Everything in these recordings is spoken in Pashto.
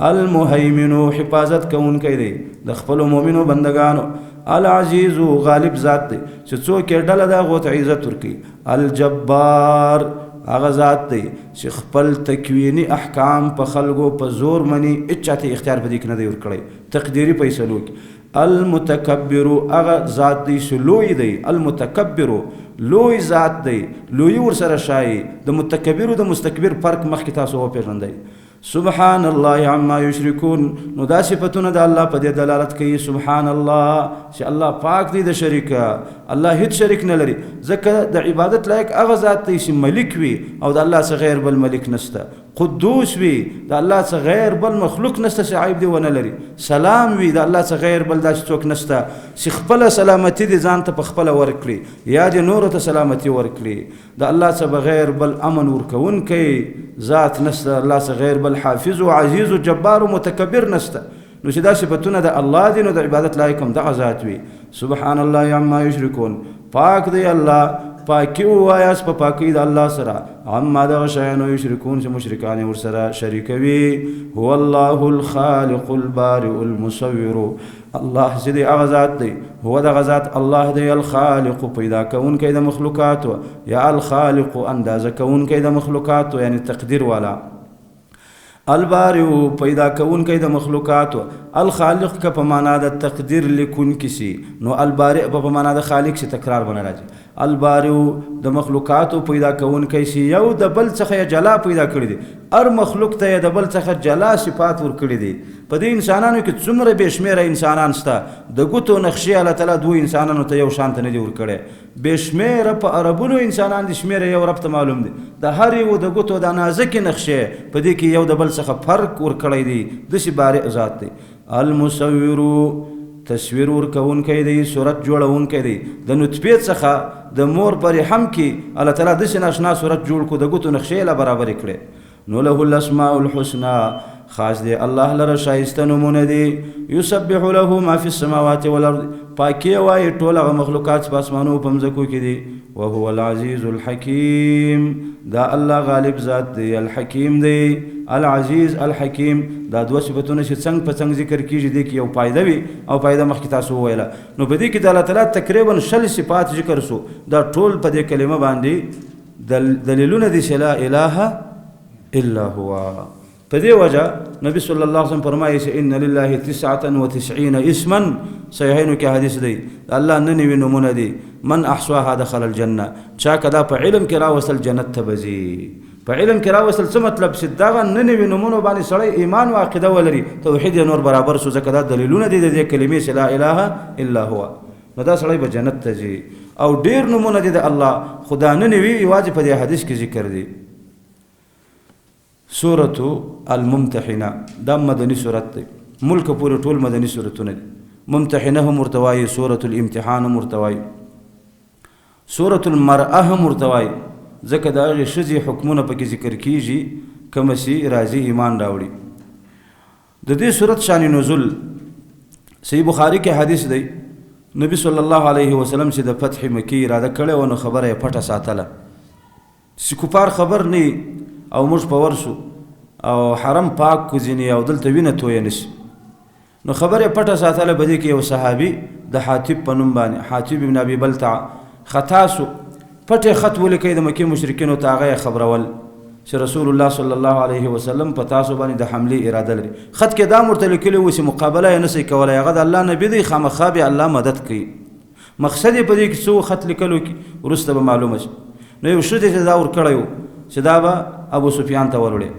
المهیمن حفاظت کوونکی دی د خپلو مؤمنو بندگانو، العزیز غالب ذات دی چې څوک یې ډله ده هغو ته عزت ورکوي، الجبار هغه ذات دی چې خپل تکویني احکام په خلکو په زور مني، هېڅ چاته اختیار په دې کې نه دی ورکړی، تقدیري فیصلو کې. المتکبر هغه ذات دی چې لوی دی، المتکبر لوی ذات دی، لوی ورسره شایي. د متکبر او د مستکبر فرق مخکې تاسو وپېژندئ. سبحان الله عما یشرکون، نو دا صفتونه د الله په دې دلالت کوي سبحان الله چې الله پاک دی د شریکه، الله هیڅ شریک نه لري. ځکه د عبادت لایق هغه ذات دی چې ملک وي او د الله څخه غیر بل ملک نشته، قدوس وي د الله څخه غیر بل مخلوق نشته چې عیب دی ونه لري، سلام وي د الله څخه غیر بل داسې څوک نشته چې خپله سلامتي دې ځان ته په خپله ورکړي یا دې نورو ته سلامتي ورکړي. د الله څخه بغیر بل امن ورکوونکی ذات نشته، الله څخه غیر بل حافظ و عزیز و جبار و متکبر نشته. نو چې دا صفتونه د الله دي نو د عبادت لایق هم دغه ذات وي. سبحان الله عما یشرکون، پاک دی الله، پاکی ووایاست په پاکی د الله سره، عما دغه شیانو یشرکون چې مشرکان یې ورسره شریکوي. هو الله الخالق البارئ المصور، الله چې دی هغه ذات دی، هو دغه ذات الله دی الخالق پیدا کوونکی د مخلوقاتو، یا الخالق اندازه کوونکی د مخلوقاتو یعنی تقدیر والا، البارئ پیدا کوونکی د مخلوقاتو، الخالق که په معنا د تقدیر لیکونکی سي نو البارئ په معنا د خالق سي تکرار بنه راځي. البارئ د مخلوقاتو پیدا کوونکی سي، یو د بل څخه جلا پیدا کړی دی، هر مخلوق ته د بل څخه جلا صفات ورکړي دي. په دې انسانانو کې څومره بې شمېره انسانان شته، د ګوتو نقشې الله تعالی دوه انسانانو ته یو شان ته نه دي ورکړی، بې شمېره په عربونو انسانان دي، شمېره یو رب ته معلوم دي، د هر یو د ګوتو د نازکې نقشې په دې کې یو د بل څخه فرق ورکړی دی، داسې بارئ ذات دی. المصور تصویر ورکوونکی دی، صورت جوړوونکی دی، د نطفې څخه د مور په رحم کې الله تعالی داسې ناشنا صورت جوړ کړو، د ګوتو نقشې له برابرې کړې. نو له الاسماء الحسنى، خاص دی الله لره شایسته نومونه دي، یسبح له ما فی السماوات والارض، پاکی وایي ټول هغه مخلوقات په اسمانو په مځکو کې دي. وهو العزیز الحکیم، دا الله غالب ذات دی، الحکیم دی، العزیز الحکیم، دا دوه صفتونه چې څنګ په څنګ ذکر کیږي دي کې یو فایده وي او فایده مخکې تاسو وویله. نو په دې کې د الله تعالی تقریبا 60 صفات ذکر شو، دا ټول په دې کلمه باندې دلیلونه دي چې لا اله الا هو. په دې وجه نبی صلی الله علیه وسلم فرمایي چې ان لله 99 اسما، صحیحینو کې حدیث دی، الله 99 نومونه دي، من احصاها دخل الجنه، چا کدا په علم کې راوصل جنت ته بځي. په علم کې راوصل څه مطلب چې دغه 99 نومونو باندې سړی ایمان او عقیده ولري، توحید یې نور برابر شو، ځکه دا دلیلونه دي د دې کلمې چې لا اله الا هو، نو دا سړی به جنت ته ځي. او ډیر نومونه دي د الله، خدا 99 یوازې په دې حدیث کې ذکر دي. سورة الممتحنه دا مدنی سورت دی، ملک پورې ټول مدنی سورتونه دي. ممتحنه هم ورته وایي، سورة الامتحان هم ورته وایي، سورة المرأه هم ورته وایي، ځکه د هغې ښځې حکمونه پکې ذکر کیږي کومه چې راځي ایمان راوړي. د دې سورت شان نزول صحیح بخاري کې حدیث دی، نبی صلی الله علیه وسلم چې د فتح مکی اراده کړې وه نو خبره یې پټه ساتله چې کفار خبر نه او موږ په ورسو او حرم پاک کو ځینې او دلته وینه تویه نشي، نو خبره یې پټه ساتله. په دې کې یو صحابي د حاتب په نوم باندې، حاتب ابن ابي بلتع، خطا سو، پټې خط ولیکئ د مکې مشرکینو ته، هغه یې خبرول چې رسول الله صلی الله علیه وسلم په تاسو باندې د حملې اراده لري. خط کې دا ورته لیکلي وو چې مقابله یې نشئ کولی، هغه د الله نبي دی، خامخا به الله مدد کوي. مقصد یې په دې کې څو خط لیکلو کې وروسته به معلومه شي. نو یو ښځې چې دا ورکړی و چې دا به ابو سفیان ته وروړې،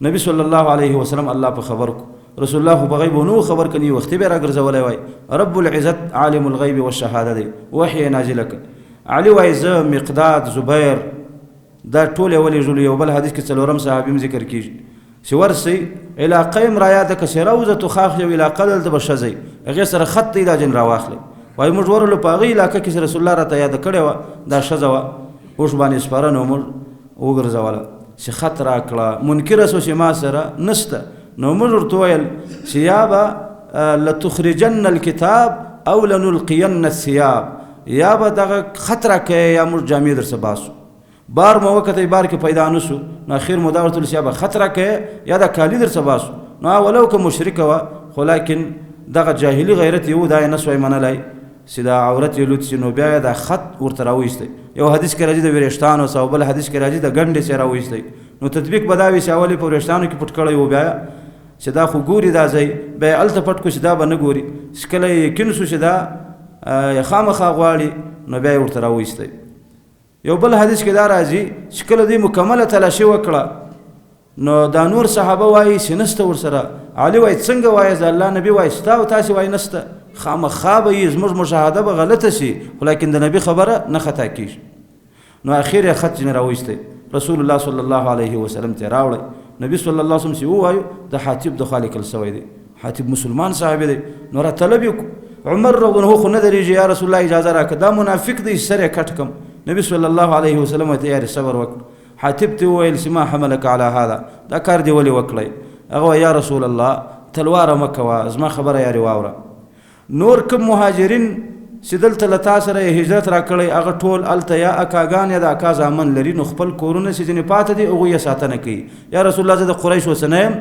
نبی صلی الله علیه وسلم الله په خبر کو، رسول الله په غیب نو خبر کني، وختي به راګرځولی وای، رب العزت عالم الغیب والشهاده دی، وحی نازله کړ. علي وایي زه، مقداد، زبیر، دا ټول یې ولېږلو. یو بل حدیث کې 4 صحابي هم ذکر کېږي چې ورسئ علاقه یې رایاده کړه چې روضة خاخ یو علاقه دلته به ښځئ، هغې سره خط دی دا جن راواخلئ. وایي موږ ورغلو په هغې علاقه کې چې رسول الله راته یاده کړې وه، دا ښځه وه، اوښ باندې سپاره نو موږ وګرځوله چې خط راکړه، منکره سو چې ما سره نشته. نو موږ ورته ویل چې یا به لتخرجن الکتاب او لنلقین الثياب، یا به دغه خط راکړې یا موږ جامې درڅه باسو. بار مو وکته بار کې پیدا نسو نو اخر مو دا ورته لسیا به خطر کې یا د کالی در سباسو نو ولو که مشرک وا خو لیکن دغه جاهلی غیرت یو دا نه سوی منلای سیدا عورت یلوت سينو بیا د خط ورته راويسته یو حدیث کې راځي د وریشتانو او بل حدیث کې راځي د ګنډې سره راويسته نو تطبیق بداوي چې اولی په وریشتانو کې پټ کړی و بیا چې دا خو ګوري دا ځای بیا الته پټ کو چې دا به نه ګوري سکله یقین شو چې دا خامخا غواړي نو بیا ورته راويسته یو بل حدیث کې دا راځي چې کله دې مکمله تلاشي وکړه نو دا نور صحابه وایي چې نسته ورسره علي وایي څنګه وایي د الله نبی وایي ستا او تاسې وایي نسته خامخا به یې زموږ مشاهده به غلطه شي خو لیکن د نبي خبره نه خطا کېږي نو اخر یې خط ځینې راویستی رسول الله صلی الله علیه وسلم ته راوړی نبي صلی الله علیه وسلم چې ووایو د حاتب د خوا لیکل سوی دی حاتب مسلمان صحابي دی نو را طلب یې عمر رضی الله خو نه درېږي یا رسول الله اجازه راکړه دا منافق دی سر یې کټ کم نبي صلی الله علیه وسلم ته یې صبر وکړ حاتب ته وویل چې ما حملک علی هذا دا کار دی ولې وکړی هغه یا رسول الله تلواره مه کوه زما خبره یارې واوره نور کوم مهاجرین چې دلته له تا سره هجرت راکړی هغه ټول هلته یا اکاګان یا د اکا زامن لري نو خپل کورونه چې ځینې پاته دي هغوی یې ساتنه کوي یا رسول الله زه د قریشو څه نه یم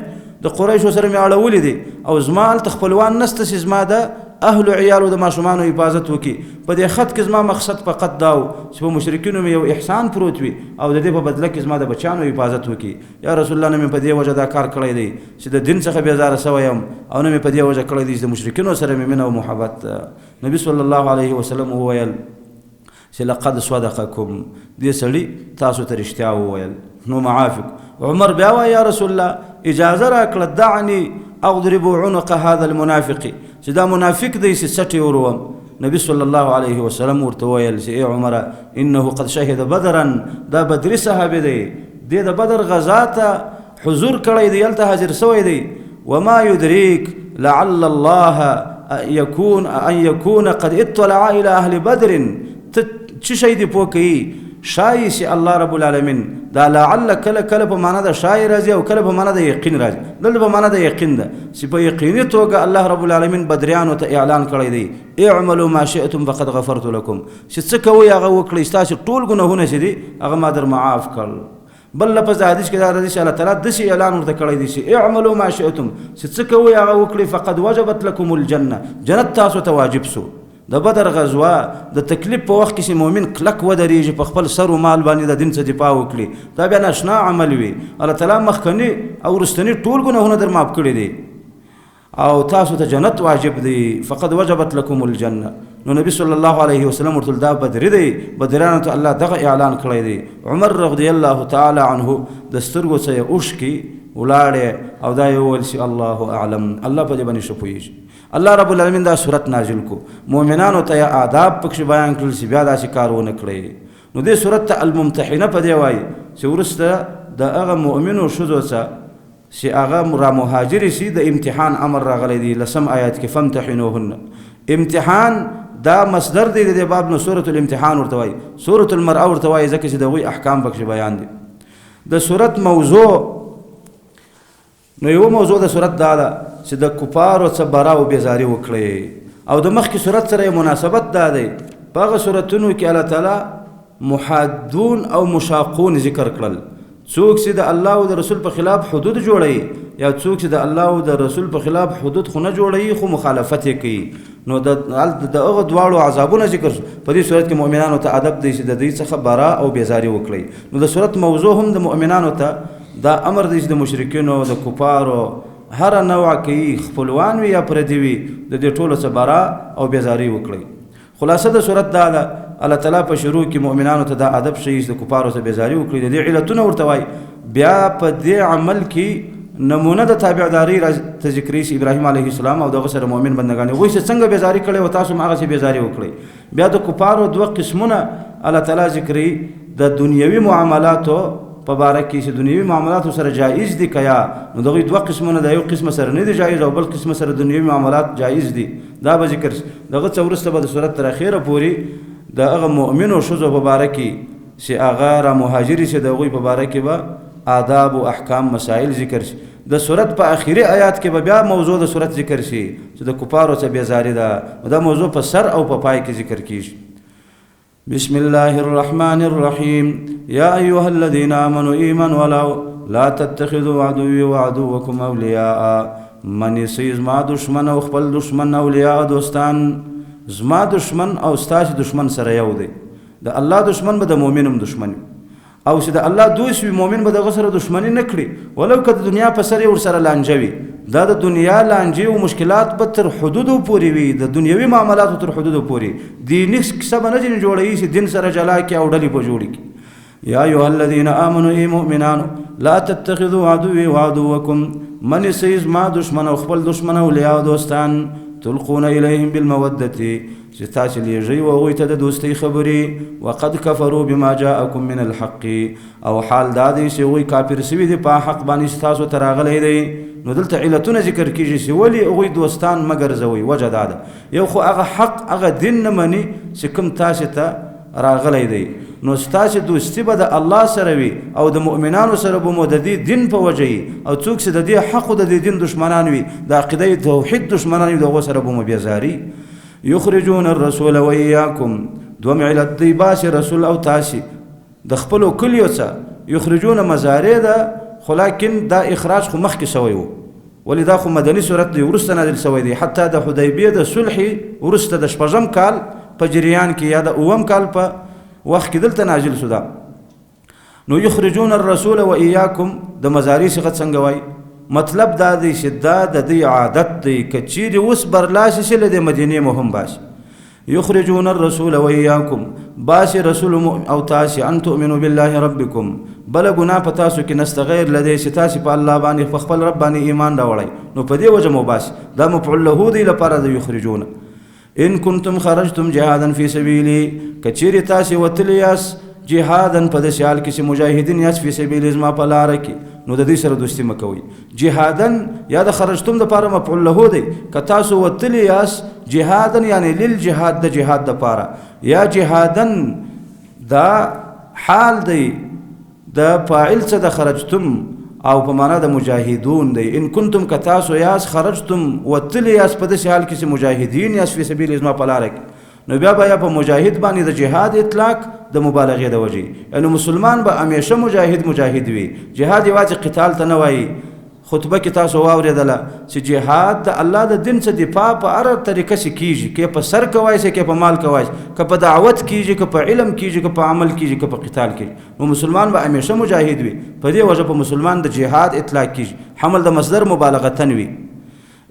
د قریشو سره مې اړولي دي او زما هلته خپلوان نسته چې زما د اهلو عیالو د ماشومانو حفاظت وکړي په دې خط کې زما مقصد فقط دا و چې په مشرکینو مې یو احسان پروت وي او د دې په بدله کې زما د بچیانو حفاظت وکړي یا رسول الله نه مې په دې وجه دا کار کړی دی چې د دین څخه بیزاره سوی یم او نه مې په دې وجه کړی دی چې د مشرکینو سره مې مینه او محبت نبي صلی الله علیه وسلم وویل چې لقد صدقکم دې سړي تاسو ته رښتیا وویل نو معافق عمر بیا وایي یا رسول الله اجازه راکړه دعني اضرب عنق هذا المنافق چې دا منافق دی چې سټې وروم نبي صلی الله علیه وسلم ورته ویل چې ای عمره انه قد شهد بدرا دا بدري صحابي دی دې د بدر غزا ته حضور کړی دی هلته حاضر سوی دی وما يدريك لعل الله ان يكون قد اطلع الى اهل بدر څه شی دی پوه کوي شای چې الله رب العالمین دا لعل کله کله په معنا د شای راځي او کله په معنا د یقین راځي دلته په معنا د یقین ده چې په یقیني توګه الله رب العالمین بدریانو ته اعلان کړی دی اعملوا ما شئتم فقد غفرت لكم چې څه کوئ هغه وکړئ ستاسو ټول ګناهونه چې دي هغه ما در معاف کړل بل لفظ حدیث کې دا راځي چې الله تعالی داسې اعلان ورته کړی دی چې اعملوا ما شئتم چې څه کوئ هغه وکړئ فقد وجبت لكم الجنه جنت تاسو ته واجب سو د بدر غزوه د تکلیف په وخت کې چې مؤمن کلک ودرېږي په خپل سر و مال باندې د دین څخه دفاع وکړي دا بیا ناشنا عمل وي الله تعالی مخکني او وروستني ټول ګناهونه در معاف کړي دي او تاسو ته جنت واجب دی فقد وجبت لكم الجنه نو نبی صلی الله علیه وسلم ورته دا بدر دی بدرانو ته الله دغه اعلان کړی دی عمر رضی الله تعالی عنه د سترګو څخه اوښکي ولاړې او دا یې وویل چې الله اعلم الله په دې باندې ښه پوهېږي الله رب العالمین دا صورت نازل کو مؤمنانو ته آداب پکښې بیان کړل چې بیا داسې کار ونه کړئ نو دې صورت ته الممتحنه په دې وایي چې وروسته د هغه مؤمنو ښځو څخه چې هغه را مهاجرې شي د امتحان امر راغلی دی لسم آیات کې فامتحنوهن امتحان دا مصدر دی د دې باب نو سورة الامتحان ورته وایي سورة المرأه ورته وایي ځکه چې د هغوی احکام پکښې بیان دي د صورت موضوع نو یو موضوع د صورت دا ده چې د کفارو څخه برا او بیزاري وکړئ او د مخکې صورت سره مناسبت دا دی په هغه صورتونو کې الله تعالی محادون او مشاقون ذکر کړل څوک چې د الله او د رسول په خلاف حدود جوړوي یا څوک چې د الله او د رسول په خلاف حدود خو نه جوړوي خو مخالفت یې کوي نو د هغه دواړو عذابونه ذکر شو په دې صورت کې مؤمنانو ته ادب دی چې د دوی څخه برا او بیزاري وکړئ نو د صورت موضوع هم د مؤمنانو ته دا امر دی چې د مشرکینو د کفارو هر نوع کوي خپلوان وي یا پردي وي د دې ټولو څخه برا او بیزاري وکړئ خلاصه د صورت دا ده الله تعالی په شروع کې مؤمنانو ته دا ادب ښیي چې د کفارو څخه بیزاري وکړي د دې علتونه ورته وایي بیا په دې عمل کې نمونه د تابعداري ته ذکري چې ابراهیم علیه السلام او دغه سره مؤمن بندګان هغوی چې څنګه بیزاري کړی او تاسو هم هغسې بیزاري وکړئ بیا د کفارو دوه قسمونه الله تعالی ذکري د دنیوي معاملاتو په باره کې چې دنیوي معاملاتو سره جایز دي که یا نو د هغوی دوه قسمونه د یو قسمه سره نه دي جایز او بل قسمه سره دنیوي معاملات جایز دي دا به ذکر شي دغه څه وروسته به د صورت تر اخره پورې د هغه مؤمنو ښځو په باره کې چې هغه را مهاجري چې د هغوی په باره کې به آداب و احکام مسائل ذکر شي د صورت په آخري آیات کې به بیا موضوع د صورت ذکر شي چې د کفارو څخه بیزاري ده دا موضوع په سر او په پای کې ذکر کیږي بسم الله الرحمن الرحيم يا أيها الذين آمنوا إيمان ولو لا تتخذوا عدوي وعدوكم أولياء من سيز ما دشمن او خپل دشمن اولیاء دوستان زما دشمن او ستاسو دشمن سره یو دی د الله دشمن به د مؤمنم دشمن او چې د الله دوست وي مؤمن به دغه سره دشمنی نه کړي ولو که د دنیا په سر ور سره لانجوي دا د دنیا لانجې او مشکلات به تر حدودو پورې وي د دنیوي معاملاتو تر حدودو پورې دیني کیسه به نه جوړوي چې دین سره جلا کې او ډلې به جوړي کی يا أيها الذين آمنوا اي مؤمنان لا تتخذوا عدوي وعدوكم من سيز ما دشمن او خپل دشمن اولیاء دوستان تلقون إليهم بالمودة ستاس ليجي وغويت دوستي خبري وقد كفروا بما جاءكم من الحق او حال دادي سوي كافر سوي دي پا حق باني ستاسو تراغلي دي نو دلته علتونه ذکر کیږي چې ولی اوی دوستان مگر زوي وجه داده یو خو هغه حق هغه دین نه مني چې کوم تاسو ته راغلی دی نو ستاسو دوستی به د الله سره وي او د مؤمنانو سره به مو د دې دین په وجه او څوک چې د دې حق د دې دین دشمنان وي د عقیده توحید دشمنان وي دغه سره به مو بیزاري یخرجون الرسول وإياكم دوم علت دی باس رسول او تاسي د خپل کلیو څخه یخرجون مزارع ده خو لکن دا اخراج خو مخکې شوی وو ولدا خو مدني صورت دی ورسته نازل شوی دی حتی د حدیبیه د صلح ورسته د شپږم کال په جریان کې یا د اوم کال په وخت کې دلته نازل شو دا نو یخرجون الرسول وإياكم د مزارع څخه څنګه وای مطلب دا دی چې دا د دې عادت دی کچیر اوس برلاش شل د مدینه مهم باش یخرجون الرسول وإياكم باش رسول او تاسي ان تؤمنوا بالله ربكم بل گنا پتاسو کې نستغیر لدی چې تاسو په الله باندې خپل رب باندې ایمان راوړی نو په دې وجه مو باش دا مفعول له دی لپاره د یخرجون ان کنتم خرجتم جهادا فی سبیلی کچیر تاسو وتلیاس جهادا په دې حال کې چې مجاهدین یاس فی سبیل ازما په لار کې نو د دې سره دوستی مکوئ جهادا یا د خرجتم د لپاره مفعول له دی ک تاسو وتلیاس جهادا یعنی للجهاد د جهاد د لپاره یا جهادا دا حال دی د فاعل څخه د خرجتم او په معنا د مجاهدون دی ان کنتم کتاسو یاس خرجتم وتلیاس په دې حال کې چې مجاهدین یاس فی سبیل ازما په لار کې نو بیا په مجاهد باندې د جهاد اطلاق د مبالغه د وجه یعنی مسلمان به همیشه مجاهد وي جهاد یوازې قتال ته نه وایي خطبه کې تاسو واوریدله چې جهاد د الله د دین څخه دفاع په هر طریقه سره کیږي کې په سر کوي کې په مال کوي کې په دعوت کیږي کې په علم کیږي کې په عمل کیږي کې په قتال کیږي نو مسلمان به همیشه مجاهد وي په دې وجه په مسلمان د جهاد اطلاق کیږي حمل د مصدر مبالغه تنوي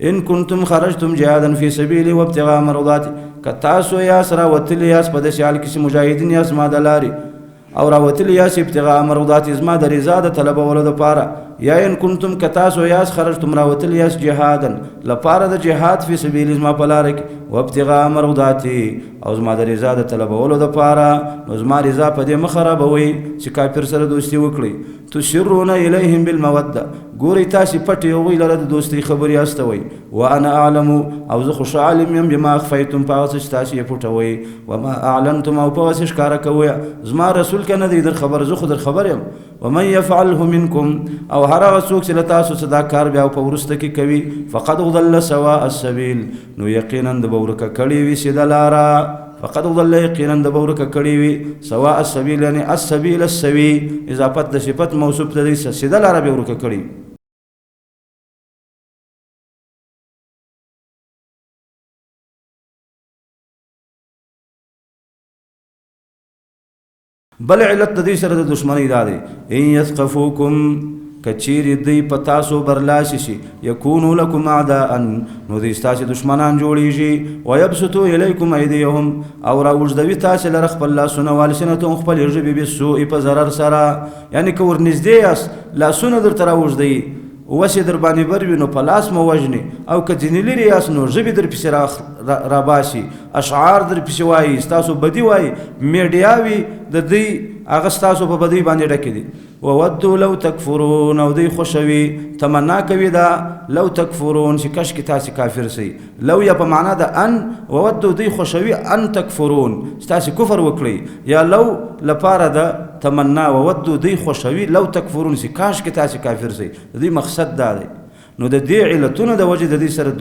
ان کنتم خرجتم جهادا فی سبیلی وابتغاء مرضاتی کتاسو یاس راوتلی یاس په دې حال کې چې مجاهدین یاس ما دلاري او راوتلی یاس ابتغاء مرضات ازما د رضا د طلب ولود پاره یا ان کنتم کتاسو یاس خرجتم راوتلی یاس جهادا لپاره د جهاد فی سبیل ازما پلار کې وابتغاء مرضاتی او ازما د رضا د طلب ولود پاره ازما رضا په دې مخربوي چې کافر سره دوستی وکړي تشرون الیهم بالموده ګوري تاسو پټي او لره د دوستی خبري استوي وانا اعلم او زه خوش عالم يم بما اخفيتم پاس تاسو یې پټوي وما اعلنتم او پاس ښکارا کوي زما رسول کنه دې در خبر زه خو در خبر يم ومن يفعله منكم او هر څوک چې تاسو صدا کار بیا په ورسته کې کوي فقد ضل سواء السبيل نو یقینا د بورکه کړي وي سیده لارا فقد ضل یقینا د بورکه کړي وي سواء السبيل یعنی السبيل السوي اضافت د صفت موصوف ته دې سیده لارا به ورکه کړي بل علت د دې سره د دشمنی دا دی ان یثقفوکم کچیر دی پتاسو برلاش شي یکونو لکم اعداء نو دې تاسو دشمنان جوړیږي ويبسطوا الیکم ایدیهم او راوځدوي تاسو لره خپل لاسونه والسنه خپل ژبه به سوء په zarar سره یعنی که ورنږدې یاس لاسونه در تراوځدي وسې در باندې بروي نو په لاس مو وژني او که ځینې لري یاس نو ژبې در پسې راباسي اشعار در پسې وایي ستاسو بدي وایي میډیا وي د دوی هغه ستاسو په بدی باندې ډکې دي وودوا لو تکفرون او دوی خوشوي تمنا کوي دا لو تکفرون چې کاش کې تاسو کافر سي لو یا په معنا د ان وودوا دوی خوشوي ان تکفرون تاسو کفر وکړي یا لو لپاره د تمنا وودوا دوی خوشوي لو تکفرون چې کاش کې تاسو کافر سي دوی مقصد دا دی نو د دې علتونو د وجه د دې سره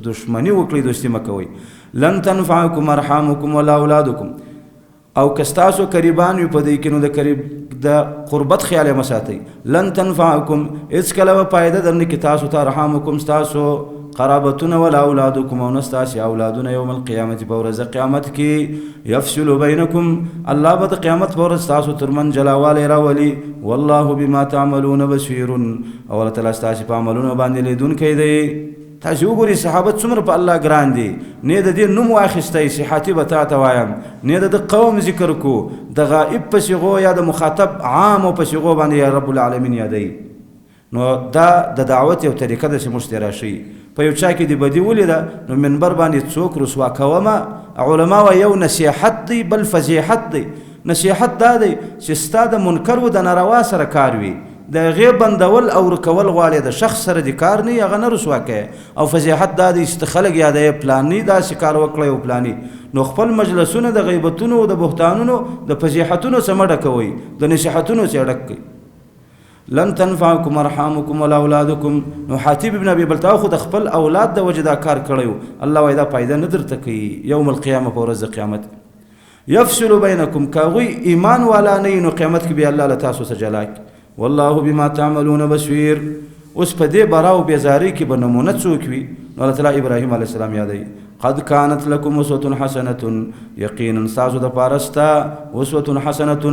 دشمنی وکړي دوستي مکوي لن تنفعكم ارحامكم ولا اولادكم او کستاسو قریبان وي په دې کې نو د قریب د قربت خیال یې مساتئ. لن تنفعکم هېڅکله به فایده درنه کې تاسو ته ارحامکم ستاسو قرابتونه ولا اولادکم او نه ستاسې اولادونه یوم القیامت په ورځ قیامت کې یفصل بینکم الله به د قیامت په ورځ ستاسو ترمنځ جلاوالی راولي. والله بما تعملون بصیر او الله تعالی ستاسې په عملونو باندې لیدونکی دی. تاسو وګورئ صحابه څومره په الله ګران دي. نه د دې نوم واخیستی صحاتي به تا ته وایم، نه د قوم ذکر کو، د غائب په صیغو یا د مخاطب عام په صیغو باندې یا رب العالمین یادوي. نو دا د دعوت یو طریقه ده چې موږ ته راشي. په یو چا کې د بدي ولیده نو منبر باندې څوک رسوا کومه. علما وایي یو نصیحت دی بل فضیحت دی. نصیحت دا دی چې ستا د منکر و د ناروا سره کار وي، د هغې بندول او ورکول غواړې، د شخص سره د کار نه هغه نه رسوا کوې. او فضیحت دا دی چې خلک یادوي پلاني داسې کار وکړی او پلاني. نو خپل مجلسونه د غیبتونو او د بهتانونو د فضیحتونو څه مه ډکوئ، د نصیحتونو څه ډک کړئ. لن تنفعکم ارحامکم ولا اولادکم. نو حاتب ابن ابي بلتعه خو د خپل اولاد د وجې دا کار کړی و. الله وایي دا فایده نه درته کوي یوم القیامه په ورځ د قیامت. یفصل بینکم که هغوی ایمان والا نه وي نو قیامت کې بیا الله له تاسو څه جلا کړي. والله بما تعملون بصیر. اوس په دې برا او بیزارۍ کې به نمونه څوک وي؟ نو الله تعالی ابراهیم علیه السلام یادوي. قد كانت لكم اسوة حسنة یقینا ستاسو دپاره سته اسوة حسنة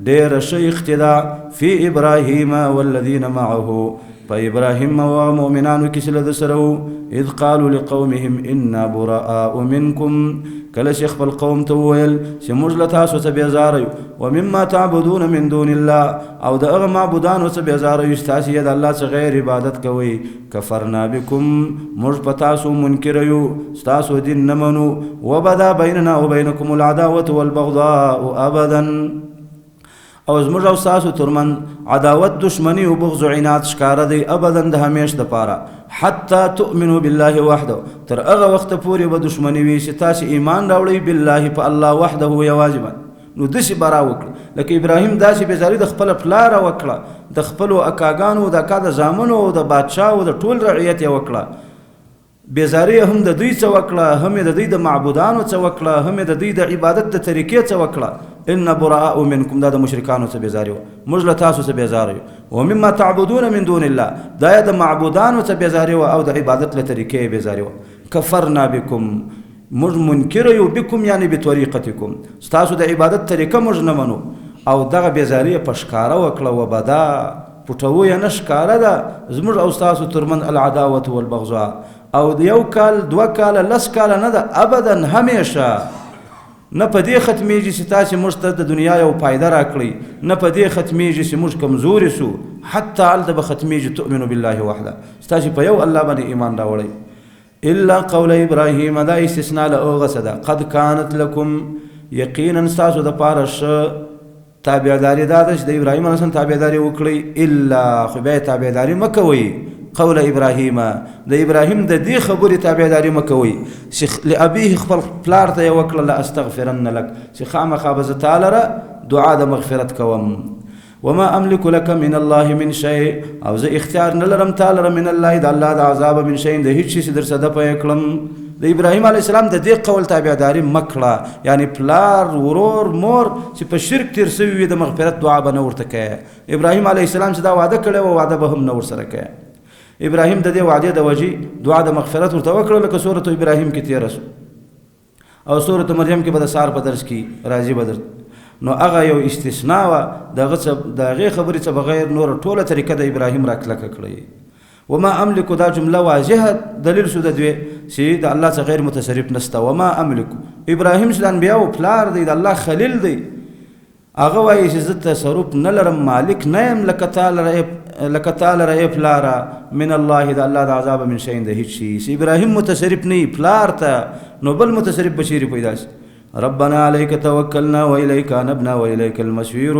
ډېره ښه اقتدا فی ابراهیم والذین معه په ابراهیم او مؤمنانو کې چې له ده سره وو. اذ قالوا لقومهم انا براء منکم کله چې خپل قوم ته وویل چې موږ له تاسو څه بېزاره یو. ومما تعبدون من دون الله او د هغه معبودانو څه بېزاره یو چې تاسې یې د الله څه غیر عبادت کوئ. کفرنا بکم موږ په تاسو منکره یو، ستاسو دین نه منو. وبدا بیننا وبینکم العداوة والبغضاء ابدا او زموږ او ستاسو ترمن عداوت دشمنی او بغض و عناد ښکاره دی ابدا د همیش دپاره. حتی تؤمنوا بالله وحده تر هغه وخته پورې به دشمني وي چې تاسې ایمان راوړئ بالله په الله وحده یوازې باندې. نو داسې به راوکړه لکه ابراهیم داسې بېزاري د خپله پلاره وکړه، د خپلو اکاګانو د اکا د زامنو او د بادشاه او د ټول رعیت یې وکړه. بېزاري هم د دوی څه وکړه، هم یې د دوی د معبودانو څه وکړه، هم یې د دوی د عبادت د طریقې څه وکړه. ان براء منکم دا د مشرکانو څه بېزاري وه، موږ له تاسو څه بېزاره یو. ومما تعبدون من دون الله دا یې د معبودانو څه بېزاري وه او د عبادت له طریقې یې بېزاري وه. کفرنا بکم موږ منکره یو بکم یعنی بطریقتکم ستاسو د عبادت طریقه موږ نه منو. او دغه بېزاري یې په ښکاره وکړه. وبدا پټوو یې نه ښکاره ده زموږ او ستاسو ترمن العداوة والبغضاء. او د یو کال دوه کاله لس کاله نه ده ابدا همیشه. نه په دې ختمیږي چې تاسې موږ ته د دنیا یو فایده راکړئ، نه په دې ختمیږي چې موږ کمزوري سو. حتی هلته به ختمیږي تؤمنو بالله وحده ستاسې په یو الله باندې ایمان راوړئ. الا قول ابراهیم دا استثناء له هغه څه ده. قد كانت لکم یقینا ستاسو دپاره ښه تابعداري دا ده چې د ابراهیم علیه السلام تابعداري وکړئ. الا خو بیا یې تابعداري مه کوئ قول ابراهیم د ابراهیم د دې خبرې تابعداري مه کوئ چې لابیه خپل پلار ته یې وکړه لاستغفرن لک چې خامخا به زه تا لره دعا د مغفرت کوم. وما املک لک من الله من شیء او زه اختیار نه لرم تا لره من الله د الله د عذاب من شیء د هیڅ شي چې در څه ده پی کړم. د ابراهیم علیه السلام د دې قول تابعداري مه کړه. یعنې پلار ورور مور چې په شرک تېر سوي وي د مغفرت دعا به نه ورته کوې. ابراهیم علیه السلام چې دا وعده کړی وه وعده به هم نه ورسره کوې. ابراهیم د دې وعدې د وجې دعا د مغفرت ورته وکړه لکه سورة ابراهیم کې تېره سو او سورة مریم کې به د سار په درس کې راځي به درته. نو هغه یو استثناء وه د هغې خبرې څه بغیر نوره ټوله طریقه د ابراهیم را کلکه کړی. وما املکو دا جمله واضحه دلیل شو د دوی چې د الله څخه غیر متصرف نسته. وما املکو ابراهیم چې د انبیاو پلار دی د الله خلیل دی هغه وایي چې زه تصرف نه لرم مالک نه یم لکه تا لره ای پلاره من الله د الله د عذاب من شیء د هیڅ شي. چې ابراهیم متصرف نه وي پلار ته نو بل متصرف به چیرې پیدا شي. ربنا علیک توکلنا و الیک انبنا و الیک المصیر.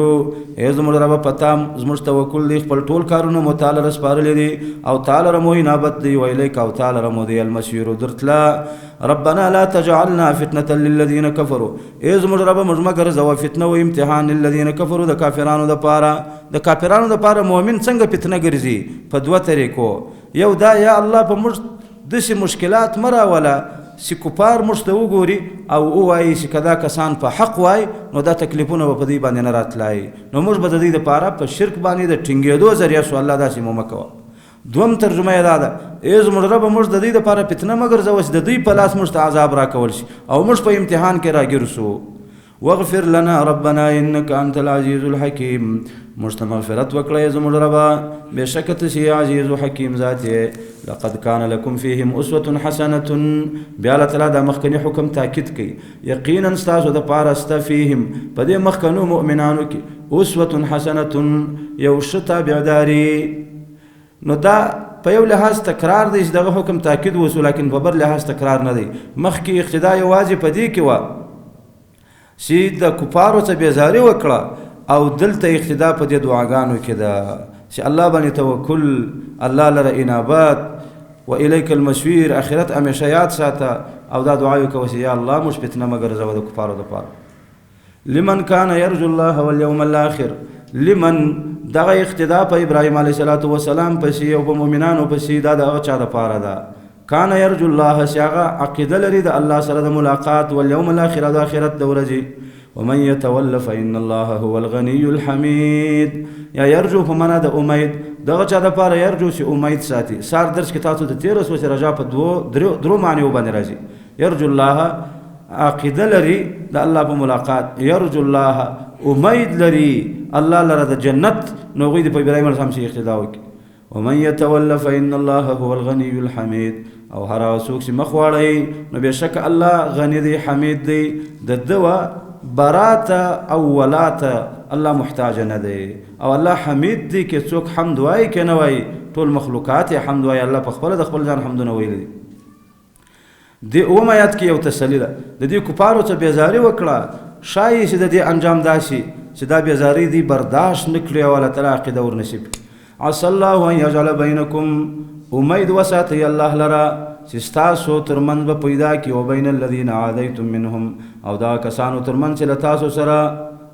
ای زموږ ربه په تا زموږ توکل دی خپل ټول کارونه مو تا لره سپارلی دي او تا لره مو انابت دی و الیک او تا لره مو دی المصیر درتله. ربنا لا تجعلنا فتنة للذین کفروا. ای زموږ ربه موږ مه ګرځوه فتنه و امتحان للذین کفروا د کافرانو دپاره. د کافرانو دپاره مؤمن څنګه فتنه ګرځي؟ په دوه طریقو. یو دا یا الله په موږ داسې مشکلات مه راوله چې کفار موږ ته وګوري او ووایي چې که دا کسان په حق وای نو دا تکلیفونه به په دوی باندې نه راتلای نو موږ به د دوی دپاره په شرک باندې د ټینګېدو ذریعه سو الله داسې مو مه کوه. دوم ترجمه یې دا ده ای زموږ ربه موږ د دوی دپاره فتنه مه ګرځوه چې د دوی په لاس موږ ته عذاب راکول شي او موږ په امتحان کې راګیر سو. واغفر لنا ربنا انك انت العزيز الحكيم موږ ته مغفرت وکړه زموږ ربه بېشکه ته چې عزیز و حکیم ذات یې. لقد كان لكم فيهم اسوه حسنه بیا الله تعالی دا مخکني حکم تاکید کوي یقینا ستاسو دپاره سته فیهم په دې مخکنو مؤمنانو کې اسوه حسنه یو ښه تابعداري. نو دا په یو لحاظ تکرار دی چې دغه حکم تاکید وسو لیکن په بل لحاظ تکرار نه دی. مخکې اقتدا یوازې په دې کې وه چې د کفارو څخه بېزاري وکړه او دلته اقتدا په دې دعاګانو کې ده چې الله باندې توکل الله لره انابت و الیک المسویر اخرت همیشه یاد ساته او دا دعا یې کوه چې یا الله موږ فتنه مه ګرځوه د کفارو دپاره. لمن کان یرجو الله والیوم الاخر لمن دغه اقتدا په ابراهیم علیه السلام پسې او په مؤمنانو پسې دا د هغه چا دپاره ده کان یرجو الله چې هغه عقیده لري د الله سره د ملاقات والیوم الاخر د آخرت د ورځې. ومن يتول فإن الله هو الغني الحمید یا یرجو په معنا د امید دغه چا دپاره یرجو چې امید ساتي. سار درس کې تاسو ته تېره شوه چې رجا په درو معنیو باندې راځي. یرجو الله عقیده لري د الله په ملاقات یرجو الله امید لري الله لره د جنت نو هغوی د په ابراهیم علیه السلام چې اقتدا وکړي. ومن يتول فإن الله هو الغني الحمید او هر هغه څوک چې مخ واړوي نو بېشکه الله غني دی حمید دی د ده وه براته او ولاته الله محتاج نه دی او الله حمید دی که څوک حمد وایي که نه وایي ټول مخلوقات یې حمد وایي الله په خپله د خپل ځان حمدونه ویلی دي. دې اووم آیات کې یو تسلي ده د دې کفارو څخه بېزاري وکړه ښایي چې د دې انجام داسې چې دا بېزاري دی برداشت نه کړي او الله تعالی عقیده ورنصیب کړي. عسى الله ان يجعل بينكم امید وساتي الله لرا چې ستاسو ترمنځ به پیدا کړي وبین الذین عادیتم منهم او دا کسانو ترمنځ چې له تاسو سره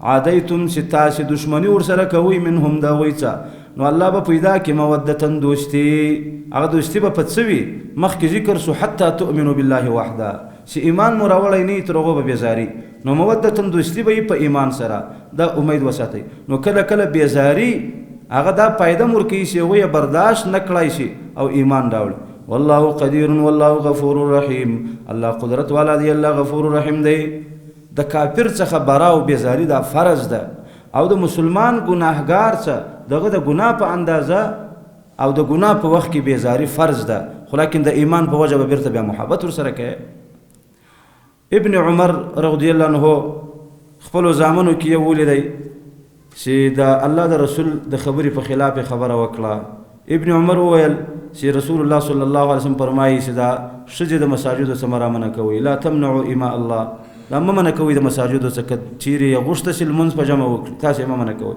عادیتم چې تاسې دشمني ورسره کوئ منهم د هغوی څه نو الله به پیدا کړي مودتن دوستي. هغه دوستي به په څه وي مخکې ذکر سو حتی تؤمنوا بالله وحده چې ایمان مو راوړی نه وي تر هغو به بېزاري نو مودتن دوستي به په ایمان سره دا امید وساتئ. نو کله کله بېزاري هغه دا پایده مور کوي چې هغوی برداشت نه کړی شي او ایمان راوړي. والله قدیر والله غفور رحیم الله قدرت والا دی الله غفور رحیم دی. د کافر څخه برا او بېزاري دا فرض ده او د مسلمان ګناهګار څخه دغه د ګناه په اندازه او د ګناه په وخت کې بېزاري فرض ده خو لیکن د ایمان په وجه به بیرته بیا محبت ورسره کوي. ابن عمر رضی الله عنه خپلو زامنو کې یو ولیدی چې د الله د رسول د خبرې په خلاف خبره وکړه. ابن عمر وویل چې رسول الله صلی الله علیه وسلم فرمایي چې دا ښځې د مساجدو څخه مه رامنع کوئ لا تمنعوا اماء الله دا مه منع کوئ د مساجدو څخه چیرې یې غوښته چې لمونځ په جمع وکړي تاسې یې مه منع کوئ.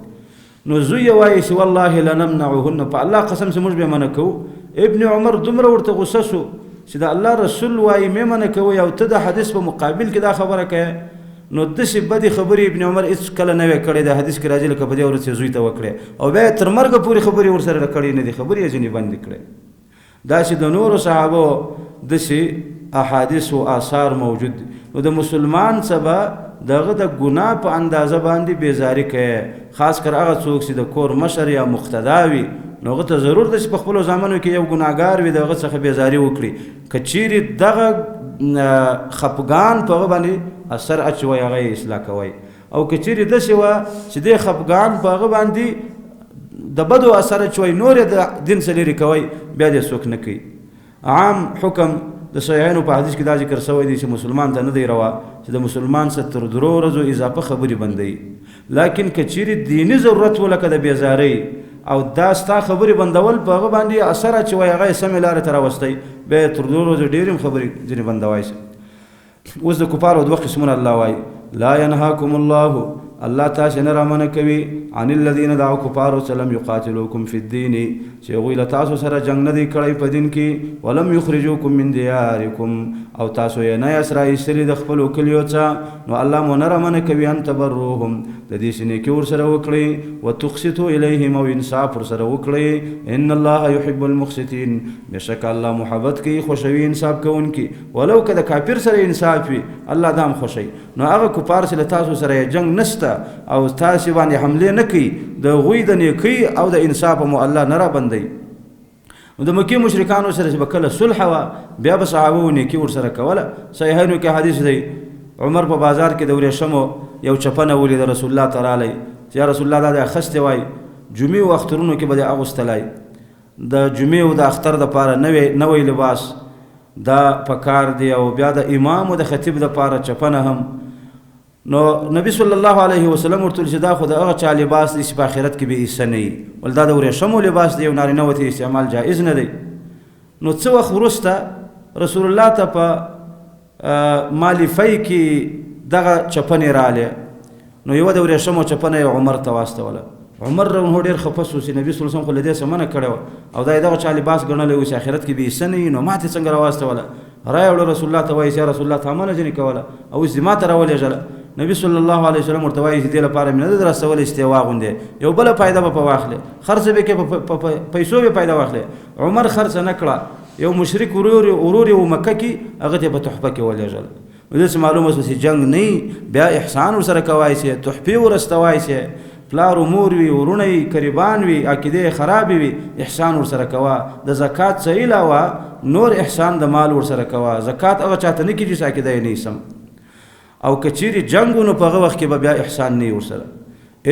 نو زوی یې وایي چې والله لنمنعهن په الله قسم چې موږ به یې منع کوو. ابن عمر دومره ورته غوسه سو چې د الله رسول وایي مې منع کوئ او ته د حدیث په مقابل کې دا خبره کوې نو داسې بدې خبرې ابن عمر هېڅ کله نه وی کړی د حدیث کې راځي لکه په دې ورځ چې زوی ته وکړې او بیا یې تر مرګه پورې خبرې ورسره کړې نه دي خبرې یې ځینې بندې کړې. داسې د نورو صحابو داسې احادیث و آثار موجود دي. نو د مسلمان څه به دغه د ګناه په اندازه باندې بېزاري کوي خاص کر هغه څوک چې د کور مشر یا مقتدا وي نو هغه ته ضرور ده چې په خپلو زامنو کې یو ګناهګار وي د هغه څخه بېزاري وکړي. که چیرې دغه خفګان په هغه باندې اثر اچوي هغه یې اصلاح کوئ او که چیرې داسې وه چې دې خفګان په هغه باندې د بدو اثر اچوي نور یې د دین څخه لرې کوئ بیا دې څوک نه کوي. عام حکم د صحیحینو په حدیث کې دا ذکر شوی دی چې مسلمان ته نه دی روا چې د مسلمان څخه تر 3 ورځو اضافه خبرې بندوي. لیکن که چیرې دیني ضرورت و لکه د بېزارۍ او دا ستا خبرې بندول په هغه باندې اثر اچوي هغه یې سمې لارې ته راوستی بیا یې تر 2 ورځو ډېرې هم خبرې ځینې بندوای شي. اوس د کفارو 2 قسمونه الله وایي لا ینهاکم الله الله تاسو نه رامنه کوي عن الذين دعوا كفار سلام يقاتلوكم في الدين چې هغوی له تاسو سره جنګ نه دی کړی په دین کې ولم يخرجوكم من دياركم او تاسو یې نه اسرا ایستلي د خپلو کلیو څخه نو الله مو نه رامنه کوي ان تبروهم د دې سینې کې ورسره وکړئ وتقسطوا الیهم او انصاف ورسره وکړئ ان الله يحب المقسطين بشک الله محبت کوي خوشوي انصاف کوونکي ولو که د کافر سره انصاف وي الله دام خوشي نو هغه کفار سره تاسو سره جنگ نشته او تاسو باندې حمله نه کوي د غوی د نیکی او د انصاف مو الله نه را بندي نو د مکی مشرکانو سره چې بکله صلح وا بیا به صحابه نیکی ور سره کوله صحیحینو کې حدیث دی عمر په بازار کې د ورېشمو یو چپنه ولید رسول الله تعالی چې رسول الله دا خسته وای جمعې او اخترونو کې به اغوستلای د جمعې او د اختر د پاره نوې لباس دا پکار دی او بیا د امام او د خطیب د پاره چپنه هم نو نبی صلی الله علیه وسلم ورته چې دا خو د هغه چا لباس دی چې په آخرت کې به ایسه نه وي ولدا د ورېشمو لباس دی او نارینه وته استعمال جایز نه دی نو څه وخت وروسته رسول الله ته په مالفی کې دغه چپنې رااله نو یو د ورېشمو چپنه عمر ته واستوله عمر رونه ډېر خفه شو چې نبی صلی الله علیه وسلم خو له دې څه منع کړی او دا دغه چا لباس ګڼلی و چې آخرت کې به ایسه نه وي نو ماته څنګه راواستوله رایه وړه رسول الله ته وایي چې رسول الله ته منع ځینې کوله او اوس دې ماته راولېږله نبی صلی الله علیه وسلم ورته وایي چې دې لپاره مې نه ده رسول استوا غوندې یو بله فایده به په واخلې خرڅ به کې په پیسو به فایده واخلې عمر خرڅ نه کړه یو مشرک ورور و مکه کې هغه ته په تحفه کې ولېږله داسې معلومه شوه چې جنګ نه بیا احسان ورسره کوای شي تحفې ورستوای شي پلار و مور وي ورونه وي قریبان وي عقیدې خرابې وي احسان ورسره کوه د زکات څه علاوه نور احسان د مال ورسره کوه زکات هغه چاته نه کېږي چې عقیده یې نه سم او که چیرې جنګ و نو په هغه وخت کې به بیا احسان نه ورسره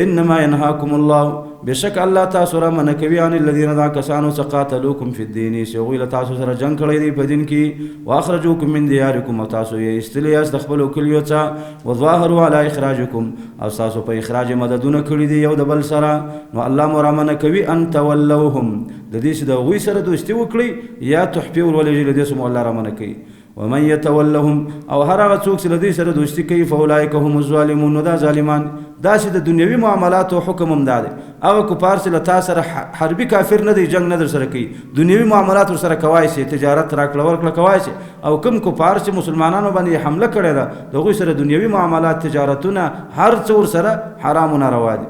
انما ينهاكم الله بشک الله تاسو را منع کوي عن الذين دا کسانو څخه قاتلوکم فی الدین چې هغوی له تاسو سره جنګ کړی دی په دین کې واخرجوکم من دیارکم او تاسو یې ایستلي یاست د خپلو کلیو څخه وظاهروا علی اخراجکم او تاسو په اخراج مددونه کړي دي یو د بل سره نو الله مو را منع کوي ان تولوهم د دې چې د هغوی سره دوستي وکړئ یا تحفې ورولېږي له دې څه مو الله را منع کوي ومن يتولهم او هر هغه څوک چې له دوی سره دوستي کوي فاولئک هم الظالمون نو دا ظالمان داسې د دنیوي معاملاتو حکم هم دا دی هغه کفار چې له تا سره حربي کافر نه دی جنګ نه در سره کوي دنیوي معاملات ورسره کوای شي تجارت راکړه ورکړه کوای شي او کوم کفار چې مسلمانانو باندې حمله کړې ده د هغوی سره دنیوي معاملات تجارتونه هر څه ورسره حرام و ناروا دي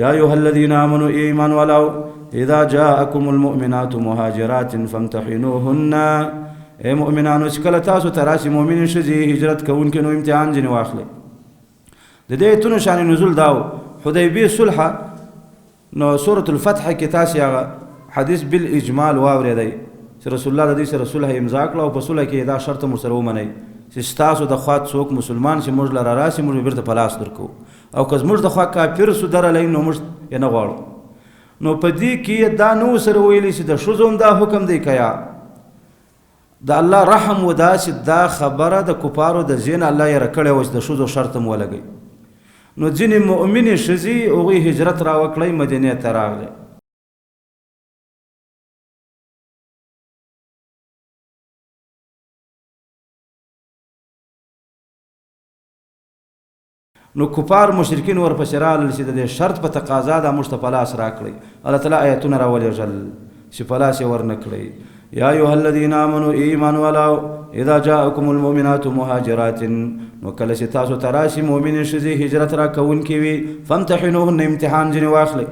یا ایها الذین آمنوا ایمان ولو اذا جاءکم المؤمنات مهاجرات فامتحنوهن اے مؤمنانو چې کله تاسو ته راشي مؤمنې ښځې هجرت کوونکې نو امتحان ځینې واخلئ د دې ایتونو شان نزول دا و حدیبیې صلح نو سورة الفتح کې تاسې هغه حدیث بالاجمال واورېدی چې رسول الله د دوی سره صلح امضا کړه او په صلح کې دا شرط هم ورسره ومنئ چې ستاسو د خوا څوک مسلمان چې موږ له راراسي موږ به بیرته په لاس درکوو او که زموږ د خوا کافر سو درلی نو موږ یې نه غواړو نو په دې کې دا نو سره ویلي چې د ښځو هم دا حکم دی که یا د الله رحم و دا چې دا خبره د کفارو د زین الله یې را کړې وه چې د ښځو شرط هم ولګوي نو ځینې مؤمنې ښځې هغوی هجرت را وکړی مدینې ته راغلی نو کفار مشرکین ورپسې رالل چې د دې شرط په تقاضا دا موږ ته په لاس راکړئ الله تعالی آیتونه راولېږل چې په لاس یې ورنه کړئ یا ایها الذین آمنوا ایمان ولو اذا جاءکم المؤمنات مهاجرات نو کله چې تاسو ته راشي مؤمنې ښځې هجرت را کوونکې وي فامتحنوهن امتحان ځینې واخلئ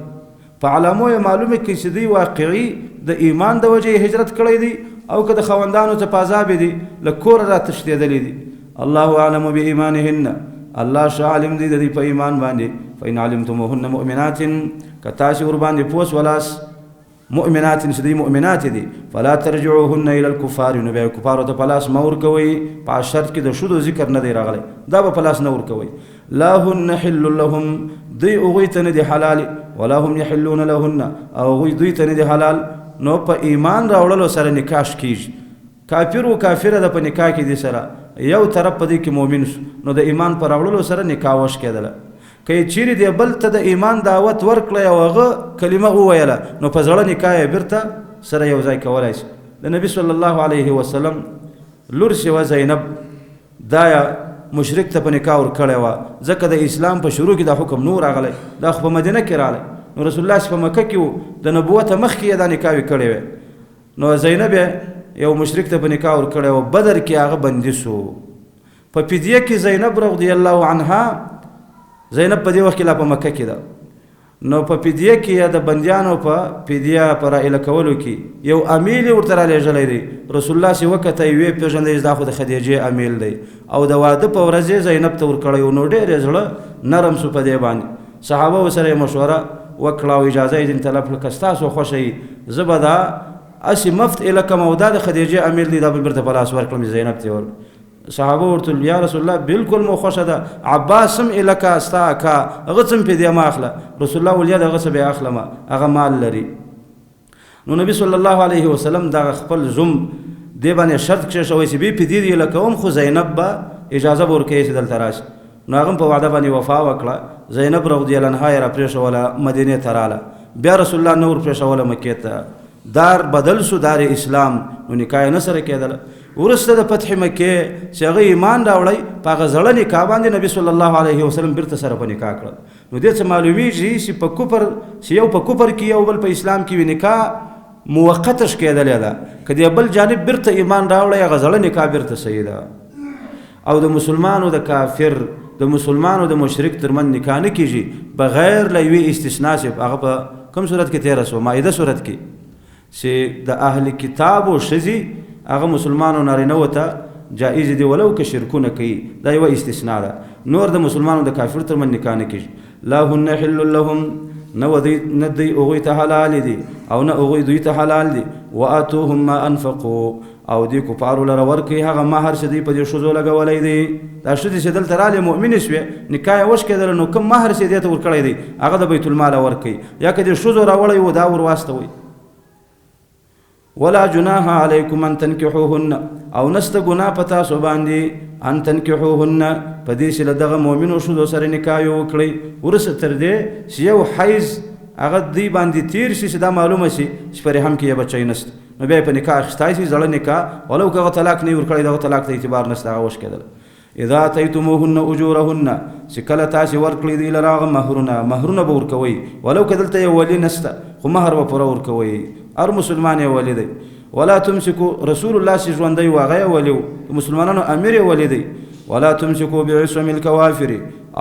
په علامو یې معلومه کړي چې دوی واقعي د ایمان د وجې هجرت کړی دی او که د خاوندانو څه په عذاب دي له کوره را تښتېدلي دي الله اعلم بایمانهن الله ښه عالم دی د دې په ایمان باندې فإن علمتموهن مؤمنات که تاسې ورباندې پوس ولاس مؤمنات چې دوی مؤمنات دي فلا ترجعوهن الى الكفار نو بیا کفارو ته په لاس مه ورکوئ په شرط کې د ښځو ذکر نه دی راغلی دا به په لاس نه ورکوئ لا هن حل لهم دوی هغوی ته نه دي حلال ولا هم یحلون لهن او هغوی دوی ته نه دي حلال نو په ایمان راوړلو سره نکاح کیږي کافر و کافره د په نکاح کې دي سره یو طرف په دې کې مؤمن شو نو د ایمان په راوړلو سره نکاح وش کېدله که یې چیرې دی بل ته د ایمان دعوت ورکړی او هغه کلمه وویله نو په زړه نکاح یې بیرته سره یو ځای کولی شي د نبي صلی الله علیه وسلم لور چې وه زینب دا مشرک ته په نکاح ورکړې وه ځکه د اسلام په شروع کې دا حکم نور راغلی دا خو په مدینه کې راغلی نو رسول الله چې په مکه کې و د نبوته مخکې یې دا نکاحوې کړې وې نو زینب یو مشرک ته په نکاح ورکړی و بدر کې هغه بندي سو په فدیه کې زینب رضی الله عنها زینب په دې وخت کې لا په مکه کې ده نو په فدیه کې یا د بندیانو په فدیه په رایله کولو کې یو امیل یې ورته رالیږلی دی رسول الله چې وکته یې ویې پېژندی دا خو د خدیجې امیل دی او د واده په ورځ یې زینب ته ورکړی و نو ډېر یې زړه نرم سو په دې باندې صحابه ورسره یې مشوره وکړه او اجازه یې ځینې طلب کړه که ستاسو خوښه یي زه به دا اسې مفت ایله کم او دا د خدیجې امیل دی دا به بیرته په لاس ورکړم زینب ته ور صحابه ورته یا رسول الله بالکل مو خوښه ده عباس هم ایله کا ستا کا هغه څه هم فدیه مه اخله رسول الله ویل یا د هغه څه بیا اخلمه هغه مال لري نو نبي صلی الله علیه وسلم دغه خپل زوم دې باندې شرط کېښوی چې بیا فدیې دې ایله کوم خو زینب به اجازه به ورکوي چې دلته راشي نو هغه هم په وعده باندې وفا وکړه زینب رضی الله عنها یې راپرېښوله مدینې ته راله بیا رسول الله نه ورپرېښوله مکې ته دار بدل سو دار اسلام نو نکاح یې نه سره کېدله وروسته د فتح مکې چې هغه ایمان راوړی په هغه زړه نکاح باندې نبي صلی الله علیه وسلم بیرته سره په نکاح کړل نو دې څه معلومیږي چې په کفر چې یو په کفر کې یو بل په اسلام کې وي نکاح موقته کېدلی ده که د بل جانب بیرته ایمان راوړی هغه زړه نکاح بیرته صحیح ده او د مسلمانو د کافر د مسلمانو د مشرک ترمن نکاح نه کېږي بغیر له یوې استثنا چې هغه په کوم صورت کې تېره سوه مایده صورت کې چې د اهل کتابو ښځې هغه مسلمانو نارینهو ته جایز دي ولو که شرکونه کوي دا یوه استثنا ده نور د مسلمانو د کافر ترمن نکاح نه کېږي لا هن حل لهم نه دوی هغوی ته حلال دي او نه هغوی دوی ته حلال دي واتوهم ما انفقو او دې کفارو لره ورکوي هغه مهر چې دوی په دې ښځو لګولی دی دا ښځې چې دلته رالې مؤمنې شوې نکاح یې وشکېدله نو کوم مهر چې دې ته ورکړی دی هغه د بیت الماله ورکوي یا که دې ښځو راوړی و دا ور واستوئ ولا جناح علیکم ان تنکحوهن او نسته ګناه په تاسو باندې ان تنکحوهن په دې چې له دغه مؤمنو ښځو سره نکاح وکړئ وروسته تر دې چې یو حیض هغه دوی باندې تیر شي چې دا معلومه شي چې په رحم کې یې بچی نسته نو بیا یې په نکاح اخیستی شي زړه نکاح ولو که هغه طلاق نه وي ورکړی دغه طلاق ته اعتبار نشته هغه وشکېدله اذا اتیتموهن اجورهن چې کله تاسې ورکړئ دوی لره هغه مهرونه به ورکوئ ولو که دلته یې ولي نسته خو مهر به پوره ورکوئ هر مسلمان یې ولی دی ولا تمسکو رسول الله چې ژوندی و هغه یې ولی و د مسلمانانو امیر یې ولی دی ولا تمسکو بعصم الکوافر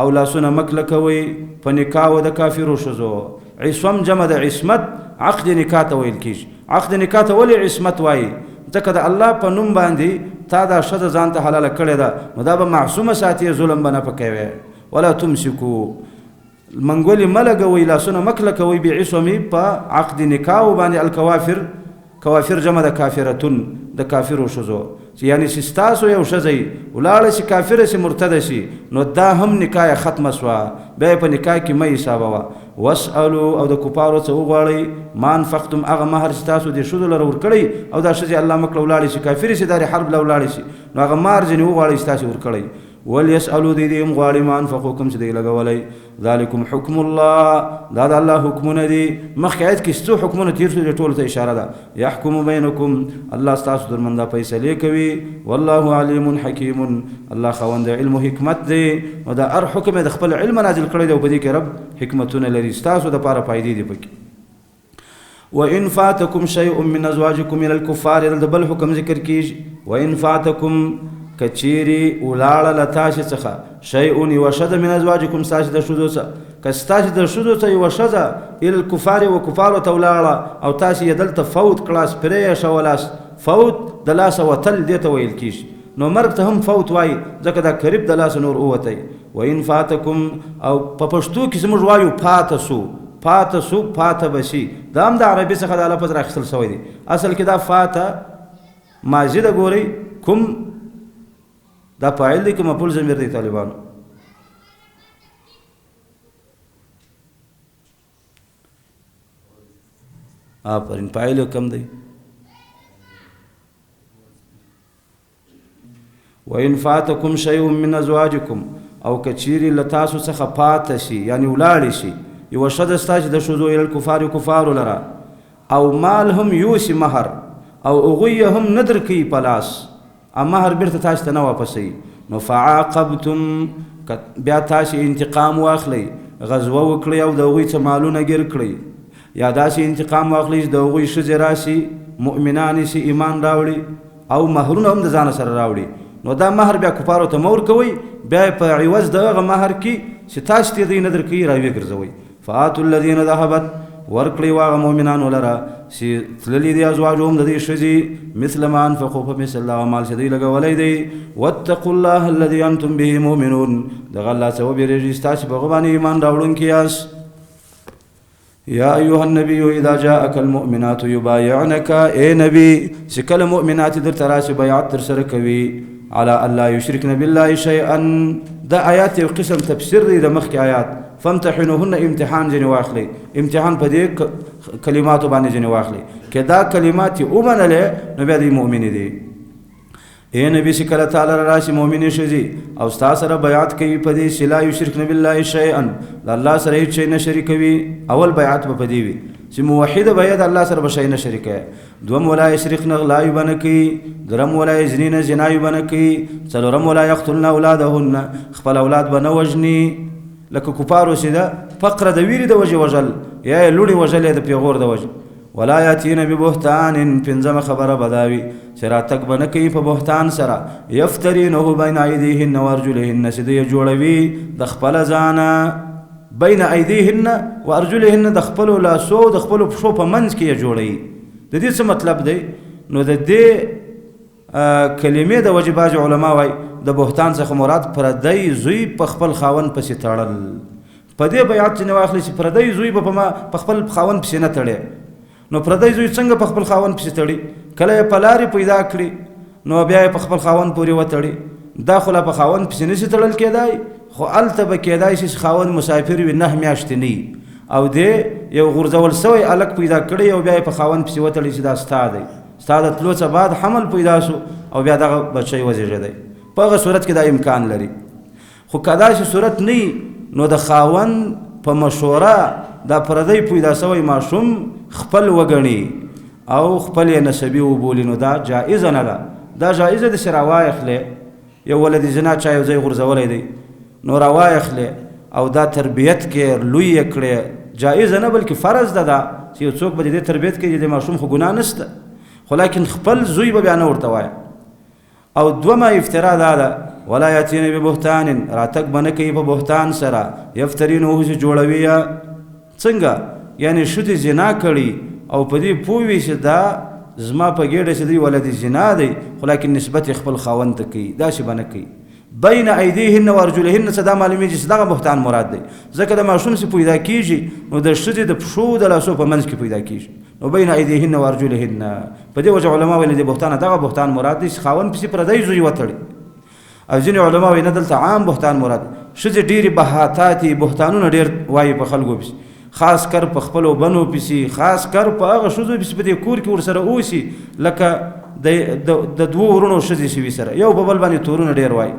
او لاسونه مکله کوئ په نکاحو د کافرو ښځو عصم جمع د عصمت عقد نکاح ته ویل کېږي عقد نکاح ته ولې عصمت وایي ځکه د الله په نوم باندې تا دا ښځه ځان ته حلاله کړې ده نو دا به معصومه ساتي ظلم به نه په کوې ولا تمسکو منګولې مه لګوئ لاسونه مکله کوئ بعصمي په عقد نکاحو باندې الکوافر کوافر جمع د کافرتون د کافرو ښځو یعنی چې ستاسو یو ښځه یي ولاړه شي کافره شي مرتده شي نو دا هم نکاح ختمه سوه بیا یې په نکاح کې مه حسابوه واسألو او د کفارو څه وغواړئ ما انفقتم هغه مهر چې تاسو دې ښځو لره ورکړئ او دا ښځې الله مکړه ولاړې شي کافرې شي دارې حرب له ولاړې شي نو هغه مهر ځینې وغواړئ چې تاسې ورکړئ وليسألوا دې هم غواړي ما انفقو کوم چې دی لګولی ذلکم حکم الله دا د الله حکمونه دي مخکې آیت کې څو حکمونه تېر شو دې ټولو ته اشاره ده یحکم بینکم الله ستاسو درمنده فیصلې کوي والله علیم حکیم الله خاوند علم و حکمت دی نو دا هر حکم د خپل علم نازل کړی دی او په دې کې رب حکمتونه لري ستاسو دپاره فایدې دي پکې وان فاتکم شیء من ازواجکم الى الکفار د بل حکم ذکر کیږي وان فاتکم کچیری ولاړه له تاسې څخه شیء یوه ښځه من ازواجکم ستاسې د ښځو څخه که ستاسې د ښځو څخه یوه ښځه الى الکفار و کفارو ته ولاړه او تاسې یې دلته فوت کړه سپرې یې ښولاست فوت د لاسه وتل دې ته ویل کېږي نو مرګ ته هم فوت وایي ځکه دا قریب د لاسه نور ووتی وان فاتکم او په پښتو کې زموږ وایو پاته سو پاته بشي دا هم د عربي څخه دا لفظ راخیستل شوی دی اصل کې دا فاته ماضي ده ګورئ کوم دا فاعل دی که مفعول ضمیر دی طالبانو آفرین فاعل کم دی وان فاتکم شیء من ازواجکم او کچیری لتاسو څخه پاته شي یعنی ولاړې شي یوه ښځه ستاسې د ښځو الى الکفار کفارو لره او مال هم یوسي مهر او هغوی هم نه درکوي په لاس مهر بیرته تاسو ته نه واپسوي نو فعاقبتم بیا تاسې انتقام واخلئ غزوه وکړئ او د هغوی څه مالونه ګیر کړئ یا داسې انتقام واخلئ چې د هغوی ښځې راشي مؤمنانې شي ایمان راوړي او مهرونه هم د ځانه سره راوړي نو دا مهر بیا کفارو ته مه ورکوئ بیا یې په عوض د هغه مهر کې چې تاسو ته دوی نه درکوي راویې ګرځوئ فآتوا الذین ذهبت ورکړئ واغه مؤمنانو لره چې تللي دي ازواجهم د دې ښځې مثل ما انفقوا په مثل دغه مال چې دوی لګولی دی واتقوا الله الذي انتم به مؤمنون دغه الله څخه وبېرېږئ ستاسې په هغه باندې ایمان راوړونکي یاست یا ایها النبی اذا جاءك المؤمنات یبایعنک ای نبی چې کله مؤمنات درته راشي بیعت در سره کوي على الله یشرکن بالله شیئا دا آیات یو قسم تفسیر دی د مخکې آیات فامتحنوهن امتحان ځینې واخلئ امتحان په دې کلماتو باندې ځینې واخلئ که دا کلمات یې ومنلې نو بیا دوی مؤمنې دي ای نبی چې کله تعالی را راشي مؤمنې ښځې او ستا سره بیعت کوي په دې چې لا یشرکن بالله شیئا د الله سره هېڅ شی نه شریکوي اول بیعت به په دې وي چې موحده به یې د الله سره به شی نه شریکوي دوم ولا یشرکن غلایي به نه کوي درم ولا یزنین زنایي به نه کوي څلورم ولا یقتلن اولادهن خپل اولاد به نه وژني لکه کفارو چې ده فقره د ویرې د وجې وژل یا یې لوڼې وژلې د پیغور د وجې ولا یاتین ببهتان پنځمه خبره به دا وي چې راتګ به نه کوي په بهتان سره یفترینه بین ایدیهن وارجلهن چې دوی جوړوي د خپله ځانه بین ایدیهن وارجلهن د خپلو لاسو د خپلو پښو په منځ کې یې جوړوي د دې څه مطلب دی نو د دې کلمې د وجې بعضې علما وایي د بهتان څخه مراد پردی زوی په خپل خاوند پسې تړل په دې بیعت ځینې واخلي چې پردی زوی به په خپل خاوند پسې نه تړی نو پردی زوی څنګه په خپل خاوند پسې تړي کله یې په لارې پیدا کړي نو بیا یې په خپل خاوند پورې وتړي دا خو لا په خاوند پسې نشي تړل کېدای خو هلته به کېدای شي چې خاوند مسافر وي 9 میاشتې نه او دې یو غورځول سوی الک پیدا کړی او بیا یې په خاوند پسې وتړي چې دا ستا دی ستا د تلو څه بعد حمل پیدا سو او بیا دغه بچی وزېږېدی په هغه صورت کې دا امکان لري خو که داسې صورت نه نو د خاوند په مشوره دا پردی پیدا سوی ماشوم خپل وګڼي او خپل یې نسبي وبولي نو دا جایزه نه ده دا جایزه ده چې راواخلې یو ولد زنا چا یو ځای غورځولی دی نو راواخلې او دا تربیت کې لوی یې کړې جایزه نه بلکې فرض ده دا چې یو څوک به د دې تربیت کوي د ماشوم خو ګناه نشته خو لیکن خپل زوی به بیا نه ورته وایه او دومه افترا دا ده ولا یاتین ببهتان راتګ به نه کوي په بهتان سره یفترینه چې جوړوي یا څنګه یعنی ښځې زنا کړي او په دې پوه وي چې دا زما په ګېډه چې دی ولد زنا دی خو لیکن نسبت خپل خاوند ته کوي داسې به نه کوي بین ایدیهن وارجلهن څه دا معلومیږي چې دغه بهتان مراد دی ځکه د ماشوم چې پیدا کیږي نو د ښځې د پښو د لاسو په منځ کې پیدا کیږي نو بین ایدیهن وارجلهن په دې وجه علما ویلي د بهتان دغه بهتان مراد دی چې خاوند پسې پردی زوی وتړي او ځینې علما وایي نه دلته عام بهتان مراد ښځې ډېرې بهاتاتې بهتانونه ډېر وایي په خلکو پسې خاص کر په خپلو بنو پسې خاص کر په هغه ښځو پسې په دې کور کې ورسره اوسي لکه د دوو ورونو ښځې شوي سره یو په بل باندې تورونه ډېر وایي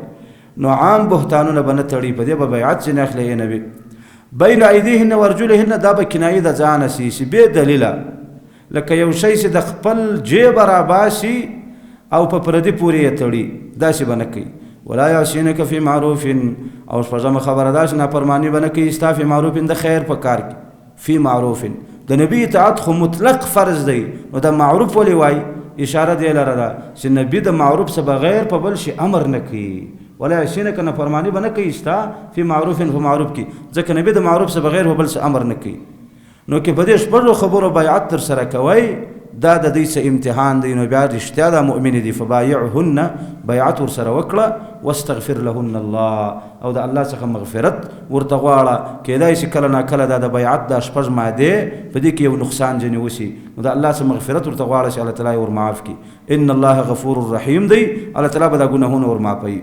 نو عام بهتانونه به نه تړي په دې به بیعت ځینې اخلي نبي بین ایدیهن وارجلهن دا به کنایې د ځانه سي چې بې دلیله لکه یو شی چې د خپل جیبه راباسي او په پردي پورې یې تړي داسې به نه کوي ولا یعصینک فی معروف او شپږمه خبره دا چې نافرماني به نه کوي ستا فی معروف د خیر په کار کې فی معروف د نبي اطاعت خو مطلق فرض دی نو د معروف ولې وایي اشاره دی لره ده چې نبي د معروف څه بغیر په بل شي امر نه کوي ولا یعصینک نافرماني به نه کوي ستا فی معروف په معروف کې ځکه نبي د معروف څه بغیر په بل څه امر نه کوي نو کې په دې شپږو خبرو بیعت تر سره کوئ دا د دوی څه امتحان دی نو بیا رښتیا دا مؤمنې دي فبایعهن بیعت ورسره وکړه واستغفر لهن الله او د الله څخه مغفرت ورته غواړه کېدای شي کله ناکله دا د بیعت دا شپږ مادې په دې کې یو نقصان ځینې وشي نو د الله څخه مغفرت ورته غواړه چې الله تعالی یې ورمعاف کړي ان الله غفور رحیم دی الله تعالی به دا ګناهونه ورمعافوي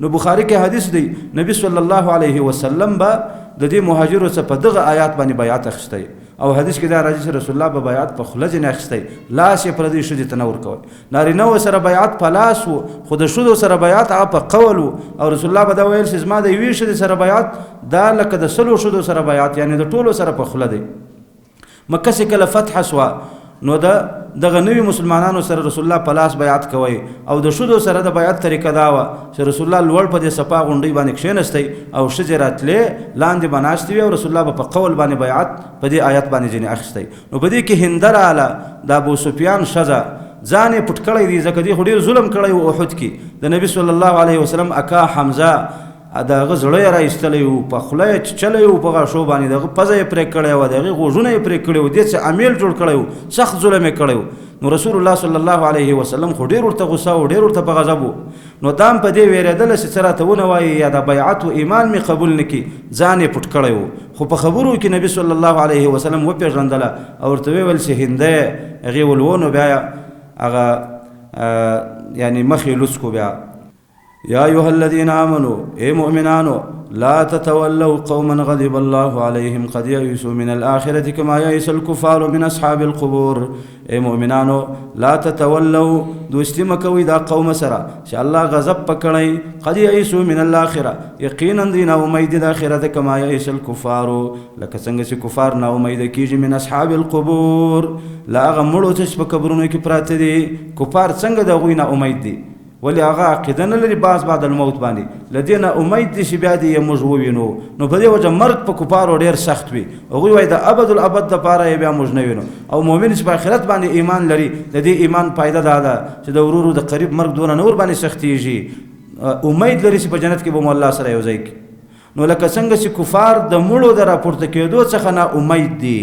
نو بخاری کې حدیث دی نبی صلی الله علیه وسلم به د دې مهاجرو څخه په دغه آیات باندې بیعت اخیستی او حدیث کې دا راځي چې رسول الله به بیعت په خوله ځینې اخیستی لاس یې پردۍ ښځې ته نه ورکوی نارینهو سره بیعت په لاس و خو د ښځو سره بیعت هغه په قول و او رسول الله به دا ویل چې زما د یوې ښځې سره بیعت دا لکه د 100 ښځو سره بیعت یعنې د ټولو سره په خوله دی مکه چې کله فتح سوه نو دغه نوي مسلمانانو سره رسول الله په لاس بیعت کوي او د ښځو سره د بیعت طریقه دا وه چې رسول الله لوړ په دې صفا غونډۍ باندې کښېنستی او ښځې راتلې لاندې به ناستې وي او رسول الله به په قول باندې بیعت په دې آیت باندې ځینې اخیستی. نو په دې کې هنده راغله د ابو سفیان ښځه ځان یې پټ کړی دی ځکه دې خو ډېر ظلم کړی و احد کې د نبي صلی الله علیه وسلم اکا حمزه د هغه زړه یې راایستلی و په خوله یې چیچلی و په غاښو باندې د هغه پزه یې پرې کړی وه د هغې غوږونه یې پرې کړي وو دې څه امیل جوړ کړی و سخت ظلم یې کړی و. نو رسول الله صلی الله علیه وسلم خو ډېر ورته غوسه و ډېر ورته په غضب و. نو دا هم په دې وېرېدله چې څه راته ونه وایي یا د بیعت و ایمان مې قبول نه کړي ځان یې پټ کړی و. خو په خبرو کې نبي صلی الله علیه وسلم وپېژندله او ورته ویې ویل چې هنده یې هغې ولونو بیا هغه یعنی مخ یې لوڅ کړو بیا. یا ایها الذین آمنوا اے مؤمنانو لا تتولوا قوما غضب الله عليهم قد يئسوا من الآخرة كما يئس الكفار من أصحاب القبور. اے مؤمنانو لا تتولوا دوستی مکوئ دا قوم سره چې الله غضب پکړی قد يئسوا من الآخرة یقینا دی نا امید د آخرت کما يئس الكفار لکه څنګه چې کفار نا امید کیږي من اصحاب القبور لا هغه مړو چې په قبرونو کې پراته دي کفار څنګه د هغوی نه امید دي ولی هغه عقیده نه لري باز بعد الموت باندې له دې نه امید دي چې بیا دې یې موږ ووینو. نو په دې وجه مرګ په کفارو ډېر سخت وي هغوی وایي د ابد الابد دپاره یې بیا موږ نه وینو. او مؤمن چې په آخرت باندې ایمان لري د دې ایمان فایده دا ده چې د ورورو د قریب مرګ دونه نه ورباندې سختېږي امید لري چې په جنت کې به مو الله سره یو ځای کړي. نو لکه څنګه چې کفار د مړو د راپورته کېدو څخه نا امید دي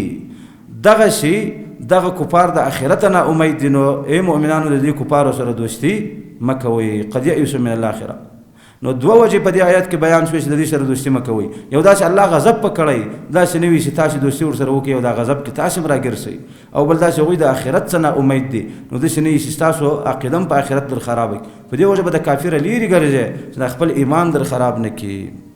دغسې دغه کفار د آخرت نه امید دي. نو ای مؤمنانو د دې کفارو سره دوستي مه کوئ قد یئسوا من الآخرة. نو دوه وجې په دې آیت کې بیان شوې چې د دې سره دوستي مه کوئ. یو دا چې الله غضب په کړی داسې نه وي چې تاسې دوستي ورسره وکړئ او دا غضب کې تاسې هم راګیر شئ او بل دا چې هغوی د آخرت څه نا امید دي نو داسې نه وي چې ستاسو عقیده هم په آخرت در خرابوي. په دې وجه به د کافره لیرې ګرځئ چې دا خپل ایمان در خراب نه کړي.